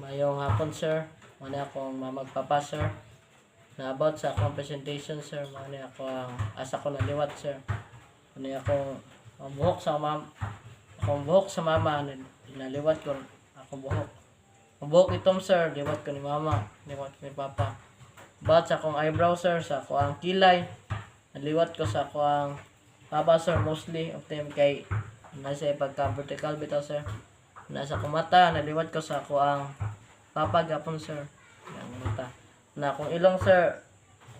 Ngayong hapon, sir. Muna akong mamagpapa, sir. Na about sa akong presentation, sir. Muna ako ang asa ko naliwat, sir. Muna akong buhok sa mama. Akong buhok sa mama. Naliwat ko akong buhok. Ang buhok itom, sir. Liwat ko ni mama. Liwat ko ni papa. About sa akong eyebrow, sir. Sa ako ang kilay. Naliwat ko sa ako ang papa, sir. Mostly of them kay nasa pagka-vertical bitaw, sir. Nasa akong mata. Naliwat ko sa ako ang papa gapon, sir. Ang mata. Na akong ilong, sir.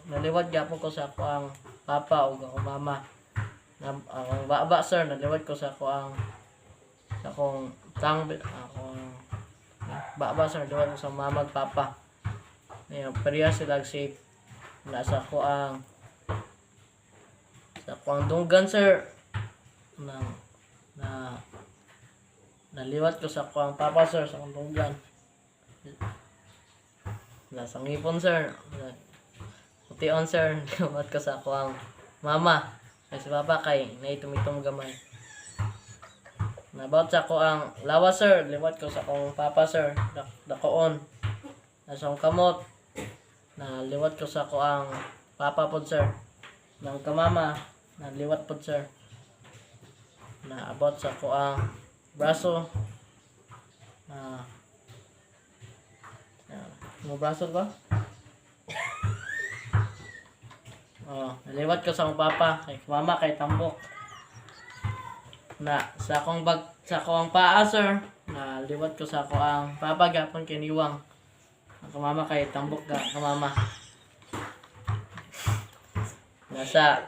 Naliwat gapon ko sa ako ang papa o akong mama. Na ang baba, sir. Naliwat ko sa ako ang sa akong akong baba, sir. Naliwat ko sa mama at papa. Ngayon, pareha sila shape. Nasa ako ang sa ako ang dunggan, sir. Naliwat ko sa ako ang papa, sir. Sa akong dunggan. Nasa ngipon, sir. Pution, sir. Liwat ko sa ako ang mama. Kasi si papa kay naitumitong gamay. Nabaut sa ako ang lawas, sir. Liwat ko sa akong papa, sir. Dakoon. Nasa akong kamot. Naliwat ko sa ako ang papa po, sir. Nang kamama. Naliwat po, sir. Naabot sa ako ang braso. Mo braso ba? Naliwat ko sa akong papa, kay mama, kay tambok. Sa akong paa, sir. Naliwat ko sa ako ang papa gapon kay niwang. Ang mama kay tambok ga mama. Sa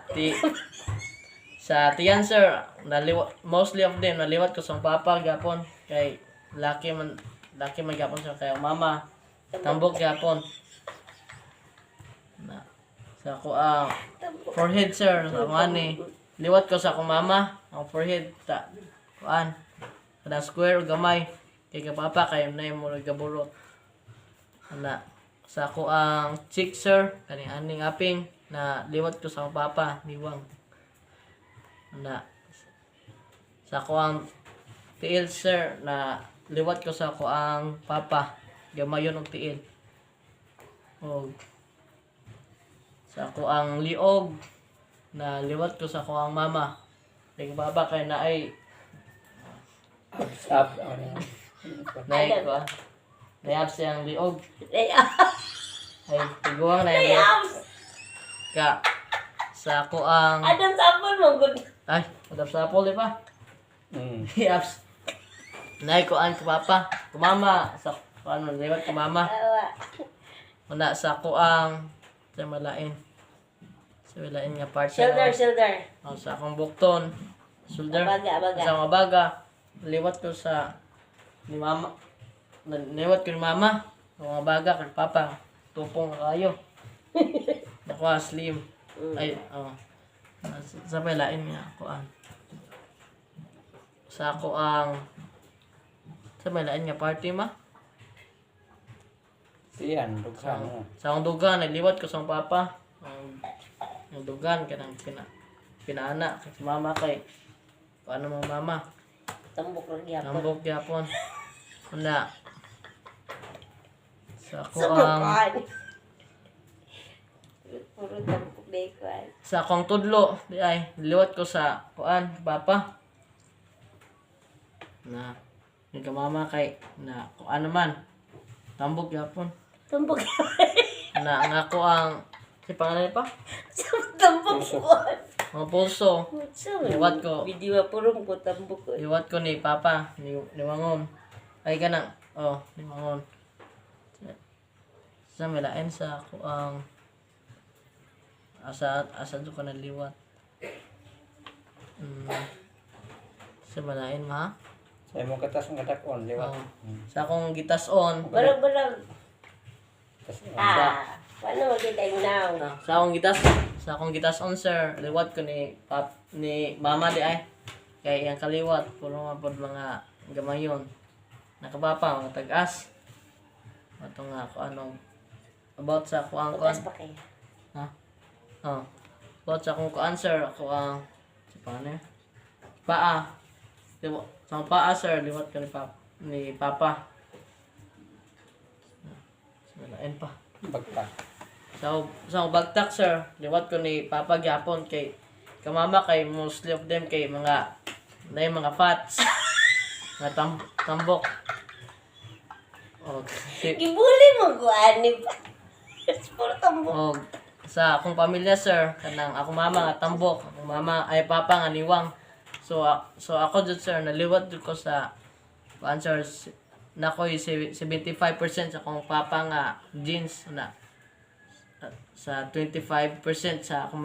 tiyan, sir. Mostly of them naliwat ko sa akong papa gapon kay laki man gapon, sir, kay ang mama tambok gapon. Sa ako ang forehead, sir. Sa akong ani. Liwat ko sa akong mama. Ang forehead. Kada square o gamay. Kay kapapa kay na mo gaburot. Sa ako ang cheek, sir. Kaning aning aping. Na liwat ko sa akong papa. Niwang. Sa ako ang tiil, sir. Na liwat ko sa ako ang papa. Gamayon og tiil. Sa ako ang liog. Na liwat ko sa ako ang mama. Kay baba kay na ay Up. Nayab siyang liog. Ay, tiguang na yan. Sa ako ang Adam sapol mo good. ay, madap sa apol, di ba? Yaps. Nay ko an ko papa. Kumama. Sa ano, liwat ko mama. Una sa ako ang sa malain. Sa malain nga part. Shoulder. Sa akong bukton. Shoulder. Abaga. Sa mga baga. Liwat ko sa ni mama. Liwat ko ni mama. Sa mga baga kay papa. Tupong kayo. Nakuha slim. Ay, sa malain nga ako ang sa ako ang sa malain nga party ma. Siyan, dughan. Sa akong dugan, nagliwat ko sa akong papa. Ang dugan, kanang pinaana. Kasi mama kay, paano mga mama? Tambok lang yapon. Nambok yapon. Una. Sa ako Puro tambok dekwan. sa akong tudlo, di ay, liwat ko sa papa. Yung mama kay, kung ano man, tambok yapon. Tambok. Ang ako ang, si pangalan pa? Tambok ko. Mga pulso. Liwat ko. Video puro ko tambok ko. Liwat ko ni papa, ni Wangon. Ay ka na, ni Wangon. Sa milain sa ako ang, asa do ka naliwat. Sa malain ma? Sa imong katas ng katakon, liwat. Sa akong gitas-on. Barag. Sa Paano kita now? sa akong gitas-on, sir. Liwat ko ni mama di ay. Kaya yung kaliwat, puro nga pod mga gamayon. Nakabapa, mga tag-as. Ito nga ako anong about sa ako ang Butas pa kayo. about sa akong answer ako ang paano yun? Paa. Sa paa, sir, liwat ko ni papa. ayun pa. Bagtak. Sa bagtak sir, liwat ko ni Papa gyapon kay kamama kay mostly of them kay mga na yung mga fats. Mga tambok. Okay. Gibuli mo ko ani pa. Puro tambok. O sa akong pamilya sir, kanang akong mama nga tambok, akong mama ay papa nga niwang. So ako jud sir naliwat jud ko sa answer nakoy 75% sa akong papa nga genes na sa 25% sa akong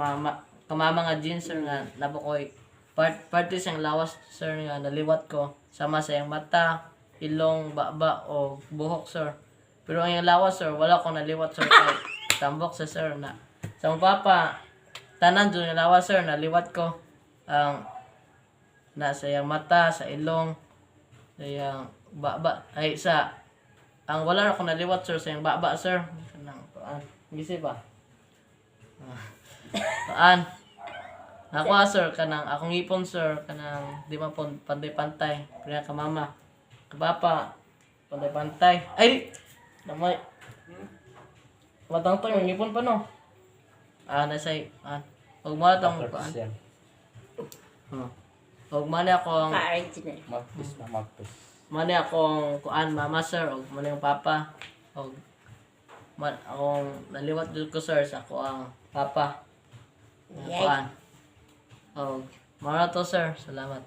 kamama nga genes sir nga nabukoy parte siyang lawas sir nga naliwat ko sama sa iyang mata, ilong, baba o buhok sir. Pero ang iyang lawas sir wala ko naliwat sir kay tambok sa sir na sa akong papa tanan jud nga lawas sir naliwat ko ang nasa iyang mata, sa ilong, sa iyang baba ay sa ang wala ra ko naliwat sir sa iyang baba sir kanang paan gisi ba paan ako sir kanang akong ipon sir kanang di man pon pantay-pantay priya ka mama ka papa pantay-pantay ay namay matang to yung ipon pa no nasay ug mo tong paan Yan. ug man akong Ka-original. Magpis na magpis. mani akong kuan mama sir ug mani ang papa ug akong naliwat jud ko sir sa ako ang papa Yay. kuan ug mara to sir salamat